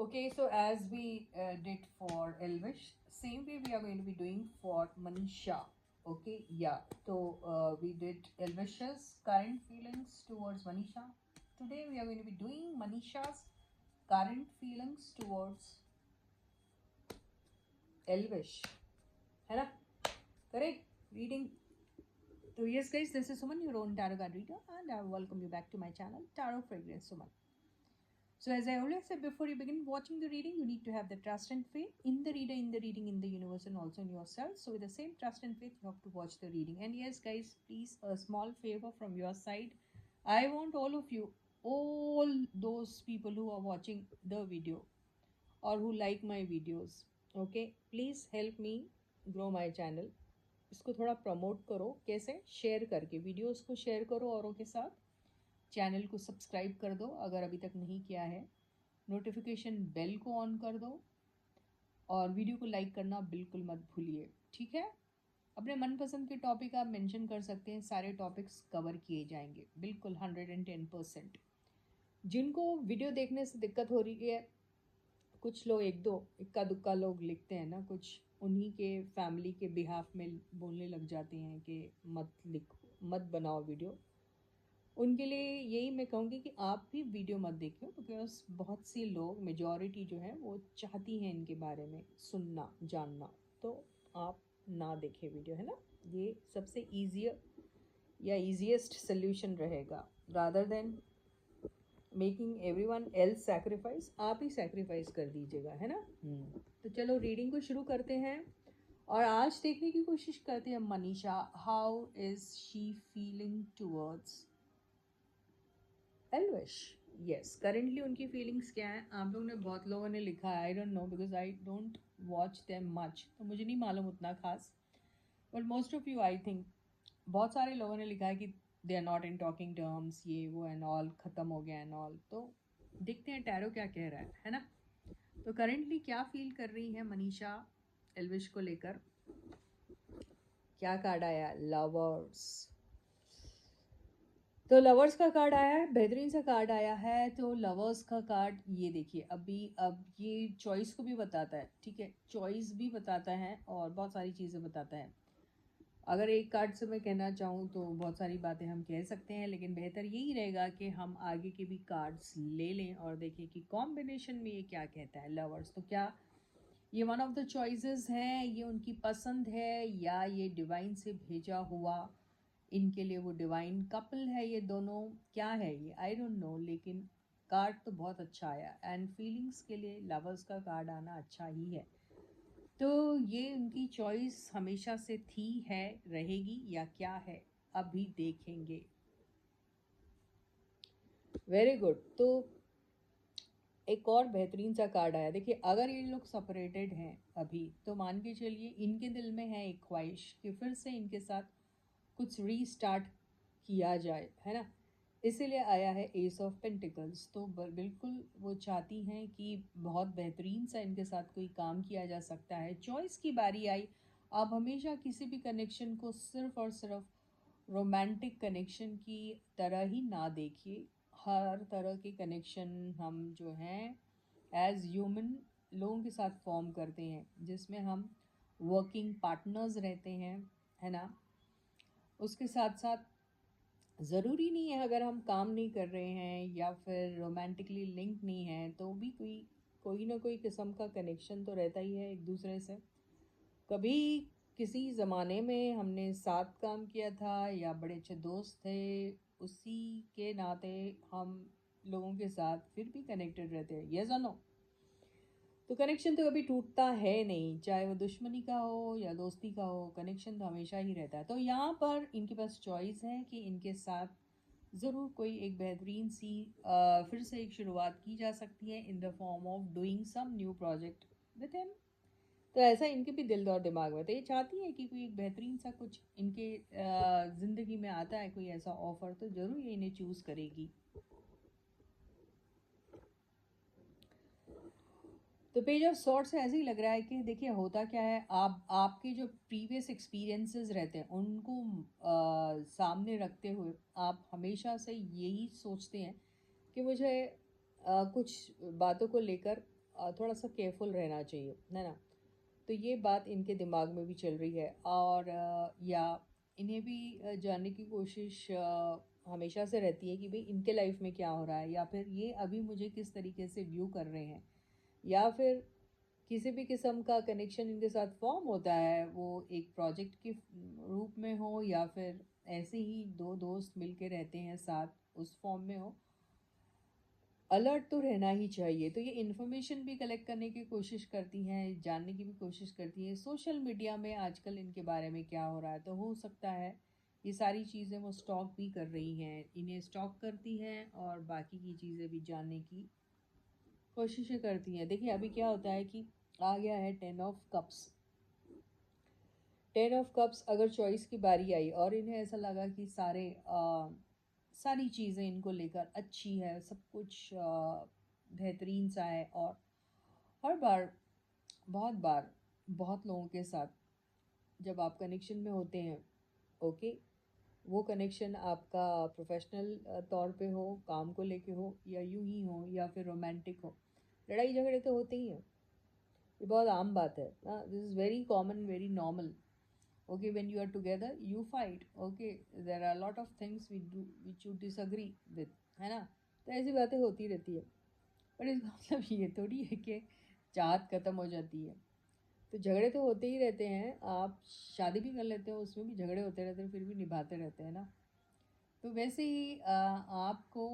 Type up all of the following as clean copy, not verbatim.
Okay, so as we did for Elvish, same way we are going to be doing for Manisha. Okay, yeah. So we did Elvish's current feelings towards Manisha. Today we are going to be doing Manisha's current feelings towards Elvish. है ना? Correct? Reading. So yes guys, this is Suman, your own tarot card reader, and I welcome you back to my channel, Tarot Fragrance Suman. So, as I always said, before you begin watching the reading, you need to have the trust and faith in the reader, in the reading, in the universe, and also in yourself. So, with the same trust and faith, you have to watch the reading. And yes, guys, please, a small favor from your side. I want all of you, all those people who are watching the video or who like my videos, okay, please help me grow my channel. इसको थोड़ा promote करो. कैसे? Share करके videos को share करो औरों के साथ. चैनल को सब्सक्राइब कर दो अगर अभी तक नहीं किया है. नोटिफिकेशन बेल को ऑन कर दो और वीडियो को लाइक करना बिल्कुल मत भूलिए. ठीक है? अपने मनपसंद के टॉपिक आप मेंशन कर सकते हैं. सारे टॉपिक्स कवर किए जाएंगे बिल्कुल 110%. जिनको वीडियो देखने से दिक्कत हो रही है, कुछ लोग एक दो इक्का दुक्का लोग लिखते हैं ना, कुछ उन्हीं के फैमिली के बिहाफ में बोलने लग जाते हैं कि मत बनाओ वीडियो. उनके लिए यही मैं कहूँगी कि आप भी वीडियो मत देखिए, बिकॉज बहुत सी लोग, मेजॉरिटी जो है वो चाहती हैं इनके बारे में सुनना जानना. तो आप ना देखें वीडियो, है ना. ये सबसे ईजियर या ईजीएस्ट सोल्यूशन रहेगा, rather than making everyone else sacrifice. आप ही सैक्रिफाइस कर दीजिएगा, है ना. तो चलो रीडिंग को शुरू करते हैं और आज देखने की कोशिश करते हैं Manisha, how is she feeling towards Elvish. Yes, currently उनकी फीलिंग्स क्या है. आप लोगों ने, बहुत लोगों ने लिखा है, I don't know because I don't watch them much, तो मुझे नहीं मालूम उतना खास. But most of you, I think बहुत सारे लोगों ने लिखा है कि they are not in talking terms, ये वो एंड ऑल, ख़त्म हो गया एंड ऑल. तो देखते हैं टैरो क्या कह रहा है ना. तो करेंटली क्या फील कर रही है मनीषा एल्विश को लेकर. क्या कार्ड आया? लवर्स. तो लवर्स का कार्ड आया है, बेहतरीन सा कार्ड आया है. तो लवर्स का कार्ड ये देखिए, अब ये चॉइस को भी बताता है. ठीक है, चॉइस भी बताता है और बहुत सारी चीज़ें बताता है. अगर एक कार्ड से मैं कहना चाहूँ तो बहुत सारी बातें हम कह सकते हैं, लेकिन बेहतर यही रहेगा कि हम आगे के भी कार्ड्स ले लें और देखें कि कॉम्बिनेशन में ये क्या कहता है. लवर्स, तो क्या ये वन ऑफ द चॉइसेस हैं, ये उनकी पसंद है, या ये डिवाइन से भेजा हुआ इनके लिए वो डिवाइन कपल है, ये दोनों क्या है ये, आई डोंट नो. लेकिन कार्ड तो बहुत अच्छा आया एंड फीलिंग्स के लिए लवर्स का कार्ड आना अच्छा ही है. तो ये उनकी चॉइस हमेशा से थी, है, रहेगी या क्या है, अभी देखेंगे. Very good. तो एक और बेहतरीन सा कार्ड आया. देखिए, अगर ये लोग सेपरेटेड हैं अभी, तो मान के चलिए इनके दिल में है एक ख्वाहिश कि फिर से इनके साथ कुछ रीस्टार्ट किया जाए, है ना. इसीलिए आया है एस ऑफ पेंटिकल्स. तो बिल्कुल वो चाहती हैं कि बहुत बेहतरीन सा इनके साथ कोई काम किया जा सकता है. चॉइस की बारी आई. आप हमेशा किसी भी कनेक्शन को सिर्फ और सिर्फ रोमांटिक कनेक्शन की तरह ही ना देखिए. हर तरह के कनेक्शन हम जो हैं एज ह्यूमन लोगों के साथ फॉर्म करते हैं, जिसमें हम वर्किंग पार्टनर्स रहते हैं, है ना. उसके साथ साथ ज़रूरी नहीं है अगर हम काम नहीं कर रहे हैं या फिर रोमांटिकली लिंक नहीं है तो भी कोई ना कोई किस्म का कनेक्शन तो रहता ही है एक दूसरे से. कभी किसी ज़माने में हमने साथ काम किया था या बड़े अच्छे दोस्त थे, उसी के नाते हम लोगों के साथ फिर भी कनेक्टेड रहते हैं. यस और नो. तो कनेक्शन तो कभी टूटता है नहीं, चाहे वो दुश्मनी का हो या दोस्ती का हो, कनेक्शन तो हमेशा ही रहता है. तो यहाँ पर इनके पास चॉइस है कि इनके साथ ज़रूर कोई एक बेहतरीन सी फिर से एक शुरुआत की जा सकती है in the form of doing some new project with him. तो ऐसा इनके भी दिल और दिमाग में, तो ये चाहती है कि कोई एक बेहतरीन सा कुछ इनके ज़िंदगी में आता है, कोई ऐसा ऑफर, तो ज़रूर ये इन्हें चूज़ करेगी. तो पेज ऑफ सॉर्ट से ऐसे ही लग रहा है कि देखिए होता क्या है, आपके जो प्रीवियस एक्सपीरियंसेस रहते हैं उनको सामने रखते हुए आप हमेशा से यही सोचते हैं कि मुझे कुछ बातों को लेकर थोड़ा सा केयरफुल रहना चाहिए, है ना। तो ये बात इनके दिमाग में भी चल रही है, और या इन्हें भी जानने की कोशिश हमेशा से रहती है कि भाई इनके लाइफ में क्या हो रहा है, या फिर ये अभी मुझे किस तरीके से व्यू कर रहे हैं, या फिर किसी भी किस्म का कनेक्शन इनके साथ फॉर्म होता है, वो एक प्रोजेक्ट के रूप में हो, या फिर ऐसे ही दो दोस्त मिलके रहते हैं साथ उस फॉर्म में हो। अलर्ट तो रहना ही चाहिए। तो ये इन्फॉर्मेशन भी कलेक्ट करने की कोशिश करती हैं, जानने की भी कोशिश करती हैं सोशल मीडिया में आजकल इनके बारे में क्या हो रहा है। तो हो सकता है ये सारी चीज़ें वो स्टॉक भी कर रही हैं, इन्हें स्टॉक करती हैं और बाकी की चीज़ें भी जानने की कोशिशें करती हैं। देखिए अभी क्या होता है कि आ गया है 10 ऑफ कप्स। 10 ऑफ कप्स, अगर चॉइस की बारी आई और इन्हें ऐसा लगा कि सारी चीज़ें इनको लेकर अच्छी है, सब कुछ बेहतरीन सा है, और हर बार बहुत लोगों के साथ जब आप कनेक्शन में होते हैं, ओके, वो कनेक्शन आपका प्रोफेशनल तौर पे हो, काम को लेके हो, या यूं ही हो, या फिर रोमांटिक हो, लड़ाई झगड़े तो होते ही हैं। ये बहुत आम बात है ना, this is very common, very normal. Okay, when you are together you fight, okay, there are a lot of things we do which you disagree with, है ना। तो ऐसी बातें होती रहती है, पर इसका मतलब ये थोड़ी है कि चाहत ख़त्म हो जाती है। तो झगड़े तो होते ही रहते हैं, आप शादी भी कर लेते हो उसमें भी झगड़े होते रहते हैं, फिर भी निभाते रहते हैं ना। तो वैसे ही आपको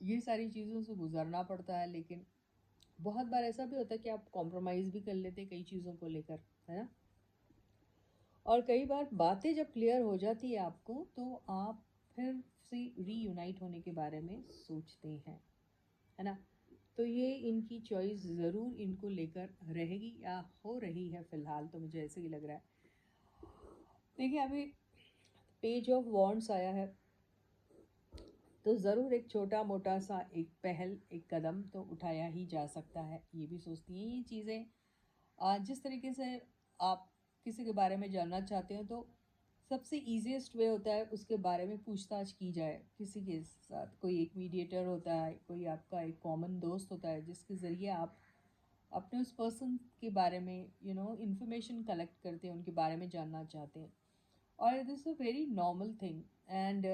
ये सारी चीज़ों से गुजरना पड़ता है, लेकिन बहुत बार ऐसा भी होता है कि आप कॉम्प्रोमाइज़ भी कर लेते हैं कई चीज़ों को लेकर, है ना। और कई बार बातें जब क्लियर हो जाती है आपको, तो आप फिर से रीयूनाइट होने के बारे में सोचते हैं, है ना। तो ये इनकी चॉइस ज़रूर इनको लेकर रहेगी, या हो रही है फ़िलहाल, तो मुझे ऐसे ही लग रहा है। देखिए अभी पेज ऑफ वॉन्ड्स आया है, तो ज़रूर एक छोटा मोटा सा एक पहल, एक कदम तो उठाया ही जा सकता है। ये भी सोचती हैं ये चीज़ें। जिस तरीके से आप किसी के बारे में जानना चाहते हो, तो सबसे ईज़ीएस्ट वे होता है उसके बारे में पूछताछ की जाए किसी के साथ। कोई एक मीडिएटर होता है, कोई आपका एक कॉमन दोस्त होता है, जिसके ज़रिए आप अपने उस पर्सन के बारे में इंफॉर्मेशन कलेक्ट करते हैं, उनके बारे में जानना चाहते हैं। और this a very normal thing, and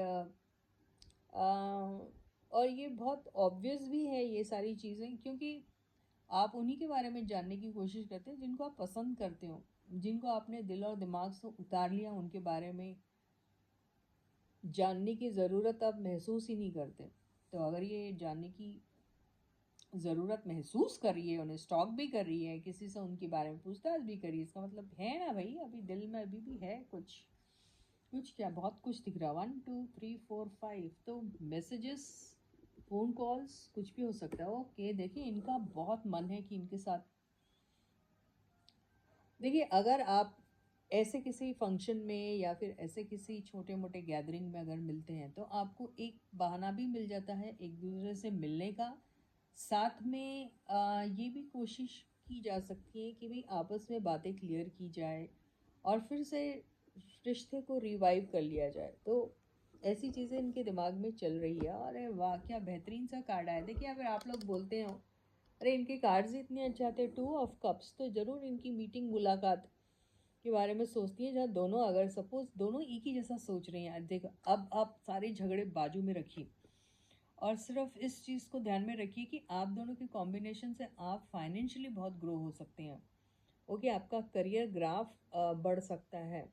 और ये बहुत ऑब्वियस भी है ये सारी चीज़ें, क्योंकि आप उन्हीं के बारे में जानने की कोशिश करते हैं जिनको आप पसंद करते हो, जिनको आपने दिल और दिमाग से उतार लिया, उनके बारे में जानने की ज़रूरत आप महसूस ही नहीं करते। तो अगर ये जानने की ज़रूरत महसूस कर रही है, उन्हें स्टॉक भी कर रही है, किसी से उनके बारे में पूछताछ भी करी, इसका मतलब है ना भाई, अभी दिल में अभी भी है कुछ। कुछ क्या, बहुत कुछ दिख रहा है, 1 2 3 4 5, तो मैसेजेस, फ़ोन कॉल्स, कुछ भी हो सकता है। ओके, देखिए इनका बहुत मन है कि इनके साथ, देखिए अगर आप ऐसे किसी फंक्शन में या फिर ऐसे किसी छोटे मोटे गैदरिंग में अगर मिलते हैं, तो आपको एक बहाना भी मिल जाता है एक दूसरे से मिलने का। साथ में ये भी कोशिश की जा सकती है कि भाई आपस में बातें क्लियर की जाए और फिर से रिश्ते को रिवाइव कर लिया जाए। तो ऐसी चीज़ें इनके दिमाग में चल रही है। अरे वाह, क्या बेहतरीन सा कार्ड आया। देखिए अगर आप लोग बोलते हो अरे इनके कार्ड्स ही इतने अच्छे आते हैं, 2 ऑफ कप्स, तो ज़रूर इनकी मीटिंग मुलाकात के बारे में सोचती है, जहाँ दोनों, अगर सपोज दोनों एक ही जैसा सोच रहे हैं। देखो अब आप सारे झगड़े बाजू में रखिए और सिर्फ इस चीज़ को ध्यान में रखिए कि आप दोनों के कॉम्बिनेशन से आप फाइनेंशियली बहुत ग्रो हो सकते हैं। ओके, आपका करियर ग्राफ बढ़ सकता है।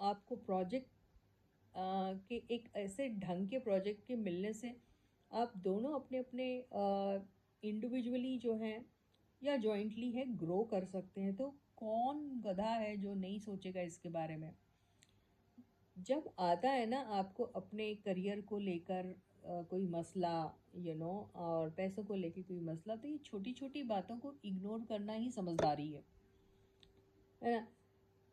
आपको प्रोजेक्ट के एक ऐसे ढंग के प्रोजेक्ट के मिलने से आप दोनों अपने अपने इंडिविजुअली जो हैं या जॉइंटली है ग्रो कर सकते हैं। तो कौन गधा है जो नहीं सोचेगा इसके बारे में। जब आता है ना आपको अपने करियर को लेकर कोई मसला, और पैसों को लेकर कोई मसला, तो ये छोटी छोटी बातों को इग्नोर करना ही समझदारी है ना।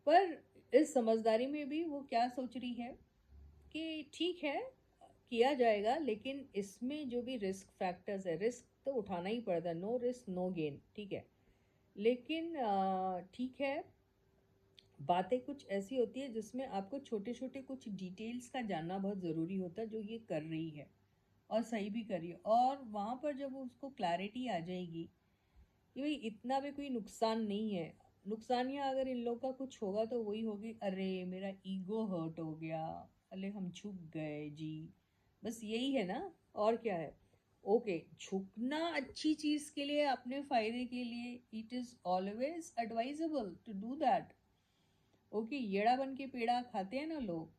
पर इस समझदारी में भी वो क्या सोच रही है कि ठीक है किया जाएगा, लेकिन इसमें जो भी रिस्क फैक्टर्स है, रिस्क तो उठाना ही पड़ता है, नो रिस्क नो गेन, ठीक है। लेकिन ठीक है, बातें कुछ ऐसी होती है जिसमें आपको छोटे छोटे कुछ डिटेल्स का जानना बहुत ज़रूरी होता है जो ये कर रही है। और सही भी करिए। और वहाँ पर जब उसको क्लैरिटी आ जाएगी कि भाई इतना भी कोई नुकसान नहीं है, नुकसान या अगर इन लोग का कुछ होगा तो वही होगी, अरे मेरा ईगो हर्ट हो गया, अरे हम झुक गए जी, बस यही है ना, और क्या है। ओके, झुकना अच्छी चीज़ के लिए, अपने फ़ायदे के लिए, it is always advisable to do that. Okay, येड़ा बन के पेड़ा खाते हैं ना लोग।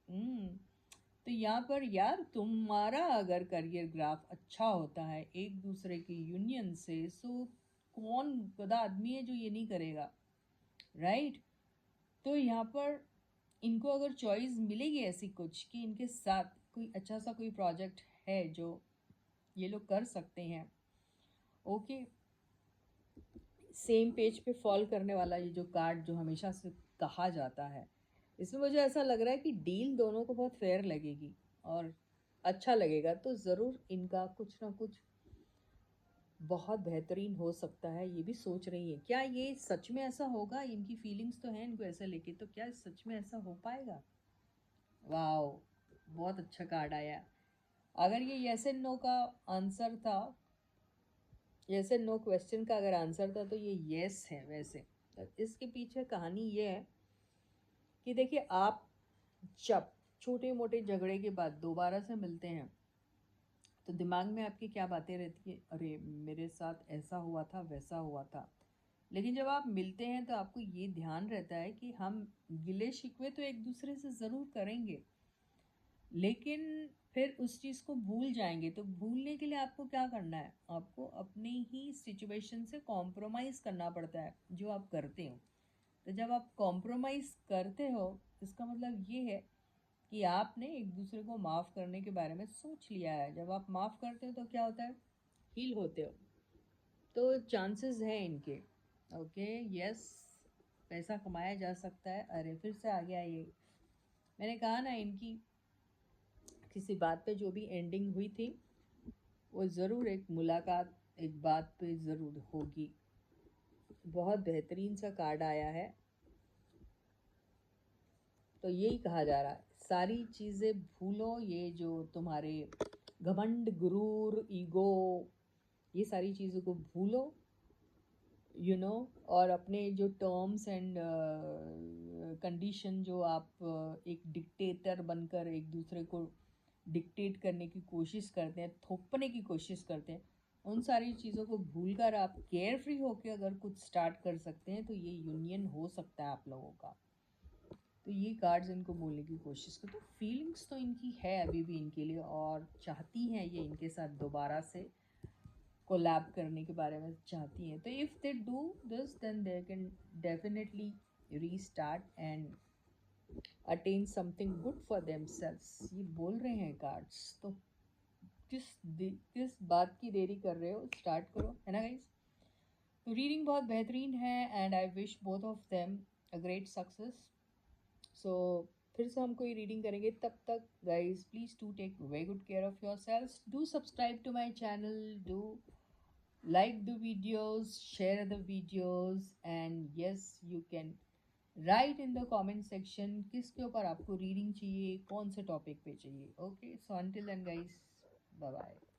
तो यहाँ पर यार तुम्हारा अगर करियर ग्राफ अच्छा होता है एक दूसरे की यूनियन से, सो कौन गधा आदमी है जो ये नहीं करेगा, राइट। तो यहाँ पर इनको अगर चॉइस मिलेगी ऐसी कुछ कि इनके साथ कोई अच्छा सा कोई प्रोजेक्ट है जो ये लोग कर सकते हैं, ओके, सेम पेज पे फॉल करने वाला ये जो कार्ड जो हमेशा से कहा जाता है, इसमें मुझे ऐसा लग रहा है कि डील दोनों को बहुत फेयर लगेगी और अच्छा लगेगा। तो ज़रूर इनका कुछ ना कुछ बहुत बेहतरीन हो सकता है, ये भी सोच रही है। क्या ये सच में ऐसा होगा? इनकी फीलिंग्स तो हैं इनको ऐसा लेके, तो क्या सच में ऐसा हो पाएगा? वाओ, बहुत अच्छा कार्ड आया। अगर ये यस एंड नो का आंसर था, यस एंड नो क्वेश्चन का अगर आंसर था, तो ये यस है। वैसे इसके पीछे कहानी ये है कि देखिए, आप जब छोटे मोटे झगड़े के बाद दोबारा से मिलते हैं तो दिमाग में आपकी क्या बातें रहती है, अरे मेरे साथ ऐसा हुआ था, वैसा हुआ था। लेकिन जब आप मिलते हैं तो आपको ये ध्यान रहता है कि हम गिले शिकवे तो एक दूसरे से ज़रूर करेंगे, लेकिन फिर उस चीज़ को भूल जाएंगे। तो भूलने के लिए आपको क्या करना है, आपको अपनी ही सिचुएशन से कॉम्प्रोमाइज़ करना पड़ता है, जो आप करते हो। तो जब आप कॉम्प्रोमाइज़ करते हो, इसका मतलब ये है कि आपने एक दूसरे को माफ़ करने के बारे में सोच लिया है। जब आप माफ़ करते हो तो क्या होता है, हील होते हो। तो चांसेस हैं इनके, ओके, यस, पैसा कमाया जा सकता है। अरे फिर से आ गया ये, मैंने कहा ना, इनकी किसी बात पे जो भी एंडिंग हुई थी वो ज़रूर एक मुलाकात, एक बात पे ज़रूर होगी। बहुत बेहतरीन सा कार्ड आया है। तो यही कहा जा रहा है, सारी चीज़ें भूलो, ये जो तुम्हारे घमंड, गुरूर, ईगो, ये सारी चीज़ों को भूलो, और अपने जो टर्म्स एंड कंडीशन जो आप एक डिक्टेटर बनकर एक दूसरे को डिक्टेट करने की कोशिश करते हैं, थोपने की कोशिश करते हैं, उन सारी चीज़ों को भूलकर आप केयर फ्री होकर अगर कुछ स्टार्ट कर सकते हैं तो ये यूनियन हो सकता है आप लोगों का। तो ये कार्ड्स इनको बोलने की कोशिश करते, तो फीलिंग्स तो इनकी है अभी भी इनके लिए, और चाहती हैं ये इनके साथ दोबारा से कोलैब करने के बारे में चाहती हैं। तो if they do this then they can definitely restart and attain something good for themselves, ये बोल रहे हैं कार्ड्स। तो किस बात की देरी कर रहे हो, स्टार्ट करो, है ना गाइस। तो रीडिंग बहुत बेहतरीन है and I wish both of them a great success. So फिर से हम कोई रीडिंग करेंगे, तब तक guys please do take very good care of yourselves, do subscribe to my channel, do like the videos, share the videos, and yes, you can write in the comment section किसके ऊपर आपको reading चाहिए, कौन से topic पे चाहिए। Okay, सो until then guys, bye bye.